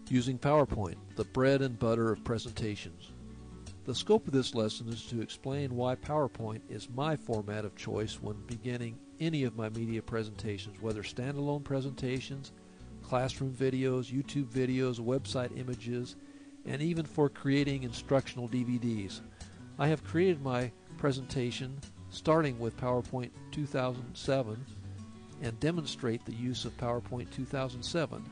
Using PowerPoint, the bread and butter of presentations. The scope of this lesson is to explain why PowerPoint is my format of choice when beginning any of my media presentations, whether standalone presentations, classroom videos, YouTube videos, website images, and even for creating instructional DVDs. I have created my presentation starting with PowerPoint 2007 and demonstrate the use of PowerPoint 2007.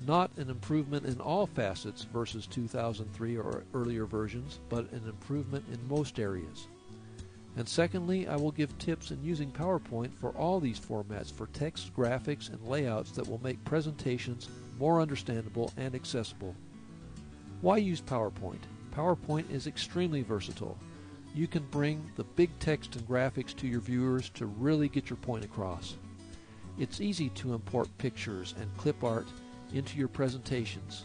Not an improvement in all facets versus 2003 or earlier versions, but an improvement in most areas. And secondly, I will give tips in using PowerPoint for all these formats for text, graphics, and layouts that will make presentations more understandable and accessible. Why use PowerPoint? PowerPoint is extremely versatile. You can bring the big text and graphics to your viewers to really get your point across. It's easy to import pictures and clip art into your presentations.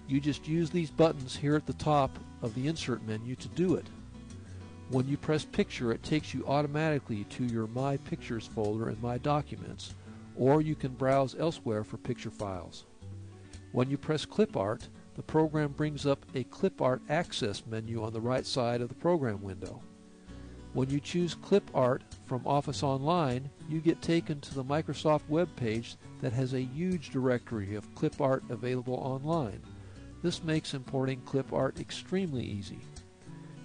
You just use these buttons here at the top of the insert menu to do it. When you press picture, it takes you automatically to your My Pictures folder in My Documents, or you can browse elsewhere for picture files. When you press clip art, the program brings up a clip art access menu on the right side of the program window. When you choose clip art from Office Online, you get taken to the Microsoft web page that has a huge directory of clip art available online. This makes importing clip art extremely easy.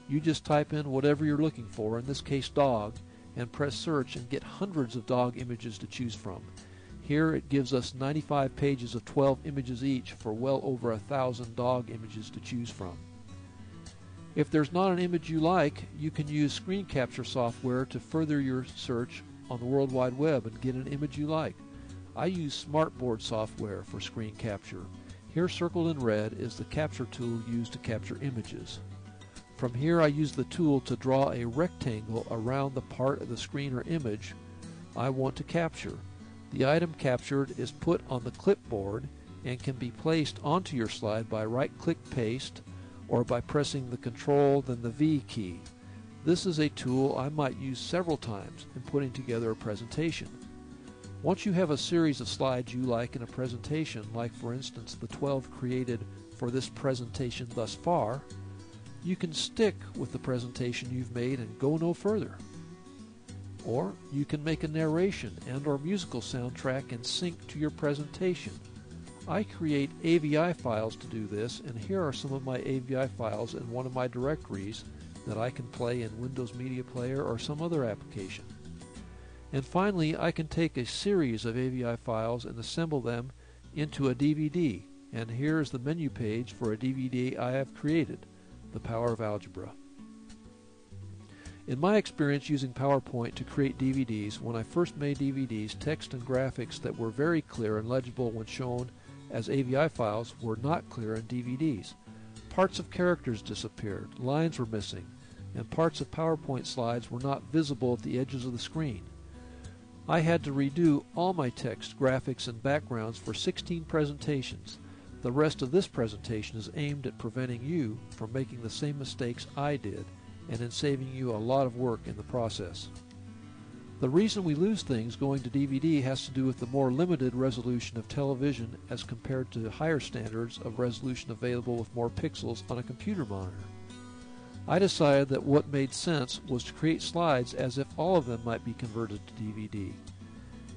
You just type in whatever you're looking for, in this case dog, and press search and get hundreds of dog images to choose from. Here it gives us 95 pages of 12 images each for well over 1,000 dog images to choose from. If there's not an image you like, you can use screen capture software to further your search on the World Wide Web and get an image you like. I use Smartboard software for screen capture. Here circled in red is the capture tool used to capture images. From here I use the tool to draw a rectangle around the part of the screen or image I want to capture. The item captured is put on the clipboard and can be placed onto your slide by right-click paste or by pressing the Control then the V key. This is a tool I might use several times in putting together a presentation. Once you have a series of slides you like in a presentation, like for instance the 12 created for this presentation thus far, you can stick with the presentation you've made and go no further. Or you can make a narration and or musical soundtrack and sync to your presentation. I create AVI files to do this, and here are some of my AVI files in one of my directories that I can play in Windows Media Player or some other application. And finally, I can take a series of AVI files and assemble them into a DVD, and here is the menu page for a DVD I have created, The Power of Algebra. In my experience using PowerPoint to create DVDs, when I first made DVDs, text and graphics that were very clear and legible when shown as AVI files were not clear in DVDs. Parts of characters disappeared, lines were missing, and parts of PowerPoint slides were not visible at the edges of the screen. I had to redo all my text, graphics, and backgrounds for 16 presentations. The rest of this presentation is aimed at preventing you from making the same mistakes I did and in saving you a lot of work in the process. The reason we lose things going to DVD has to do with the more limited resolution of television as compared to higher standards of resolution available with more pixels on a computer monitor. I decided that what made sense was to create slides as if all of them might be converted to DVD.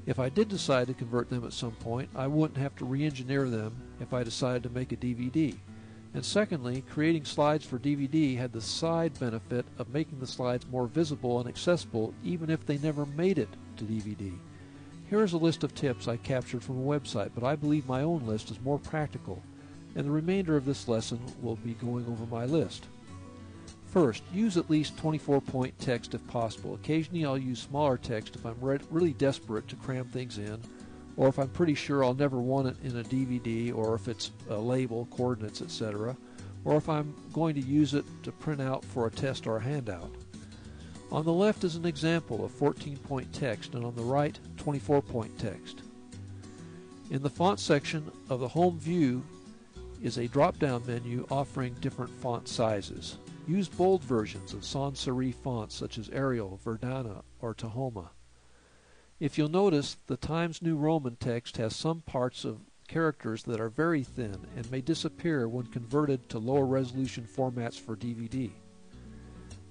If I did decide to convert them at some point, I wouldn't have to re-engineer them if I decided to make a DVD. And secondly, creating slides for DVD had the side benefit of making the slides more visible and accessible even if they never made it to DVD. Here is a list of tips I captured from a website, but I believe my own list is more practical, and the remainder of this lesson will be going over my list. First, use at least 24-point text if possible. Occasionally I'll use smaller text if I'm really desperate to cram things in, or if I'm pretty sure I'll never want it in a DVD, or if it's a label, coordinates, etc., or if I'm going to use it to print out for a test or a handout. On the left is an example of 14-point text, and on the right, 24-point text. In the font section of the home view is a drop-down menu offering different font sizes. Use bold versions of sans serif fonts such as Arial, Verdana, or Tahoma. If you'll notice, the Times New Roman text has some parts of characters that are very thin and may disappear when converted to lower resolution formats for DVD.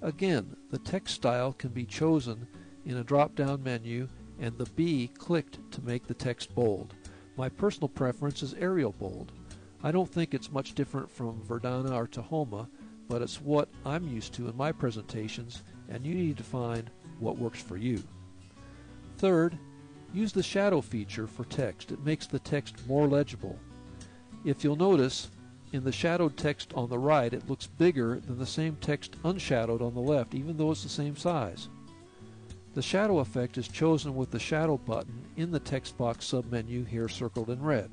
Again, the text style can be chosen in a drop-down menu and the B clicked to make the text bold. My personal preference is Arial bold. I don't think it's much different from Verdana or Tahoma, but it's what I'm used to in my presentations, and you need to find what works for you. Third, use the shadow feature for text. It makes the text more legible. If you'll notice, in the shadowed text on the right, it looks bigger than the same text unshadowed on the left, even though it's the same size. The shadow effect is chosen with the shadow button in the text box submenu here circled in red.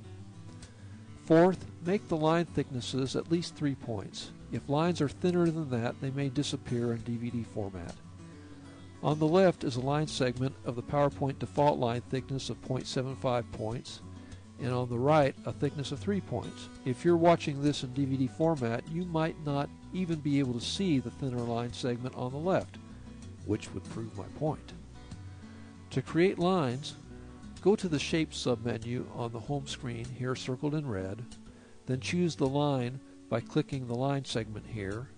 Fourth, make the line thicknesses at least 3 points. If lines are thinner than that, they may disappear in DVD format. On the left is a line segment of the PowerPoint default line thickness of 0.75 points, and on the right a thickness of 3 points. If you're watching this in DVD format, you might not even be able to see the thinner line segment on the left, which would prove my point. To create lines, go to the Shape submenu on the home screen here circled in red, then choose the line by clicking the line segment here.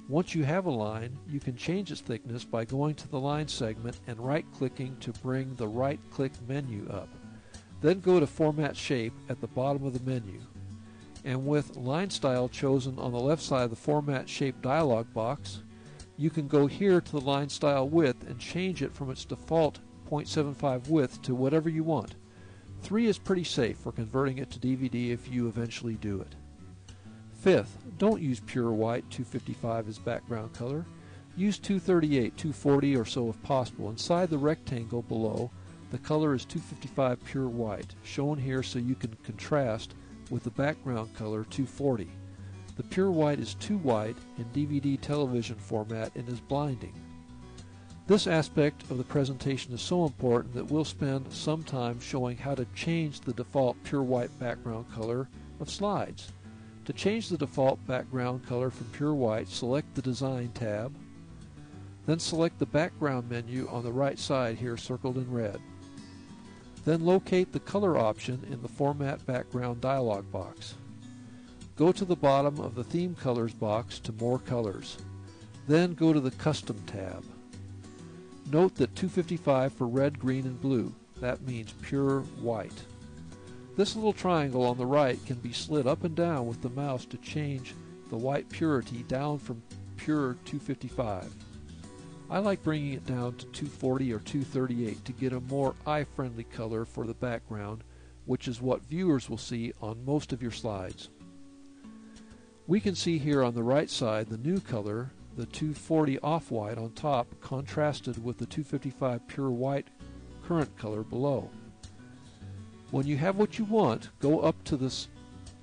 Once you have a line, you can change its thickness by going to the line segment and right-clicking to bring the right-click menu up. Then go to Format Shape at the bottom of the menu. And with Line Style chosen on the left side of the Format Shape dialog box, you can go here to the Line Style width and change it from its default 0.75 width to whatever you want. 3 is pretty safe for converting it to DVD if you eventually do it. Fifth, don't use pure white 255 as background color. Use 238, 240 or so if possible. Inside the rectangle below, the color is 255 pure white, shown here so you can contrast with the background color 240. The pure white is too white in DVD television format and is blinding. This aspect of the presentation is so important that we'll spend some time showing how to change the default pure white background color of slides. To change the default background color from pure white, select the Design tab, then select the background menu on the right side here circled in red. Then locate the color option in the Format Background dialog box. Go to the bottom of the Theme Colors box to More Colors. Then go to the Custom tab. Note that 255 for red, green, and blue. That means pure white. This little triangle on the right can be slid up and down with the mouse to change the white purity down from pure 255. I like bringing it down to 240 or 238 to get a more eye-friendly color for the background, which is what viewers will see on most of your slides. We can see here on the right side the new color, the 240 off-white on top, contrasted with the 255 pure white current color below. When you have what you want, go up to this,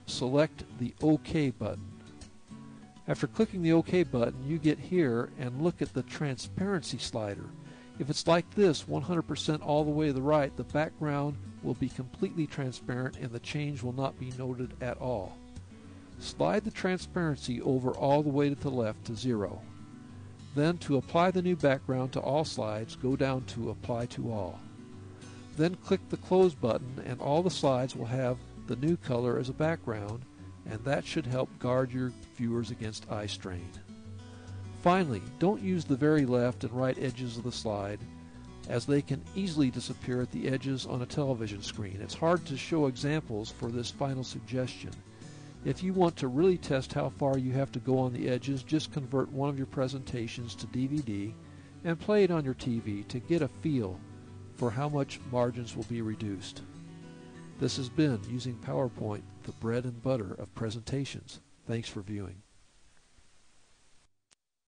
select the OK button. After clicking the OK button, you get here and look at the transparency slider. If it's like this, 100% all the way to the right, the background will be completely transparent and the change will not be noted at all. Slide the transparency over all the way to the left to 0. Then, to apply the new background to all slides, go down to Apply to All. Then click the Close button and all the slides will have the new color as a background, and that should help guard your viewers against eye strain. Finally, don't use the very left and right edges of the slide, as they can easily disappear at the edges on a television screen. It's hard to show examples for this final suggestion. If you want to really test how far you have to go on the edges, just convert one of your presentations to DVD and play it on your TV to get a feel for how much margins will be reduced. This has been Using PowerPoint, the bread and butter of presentations. Thanks for viewing.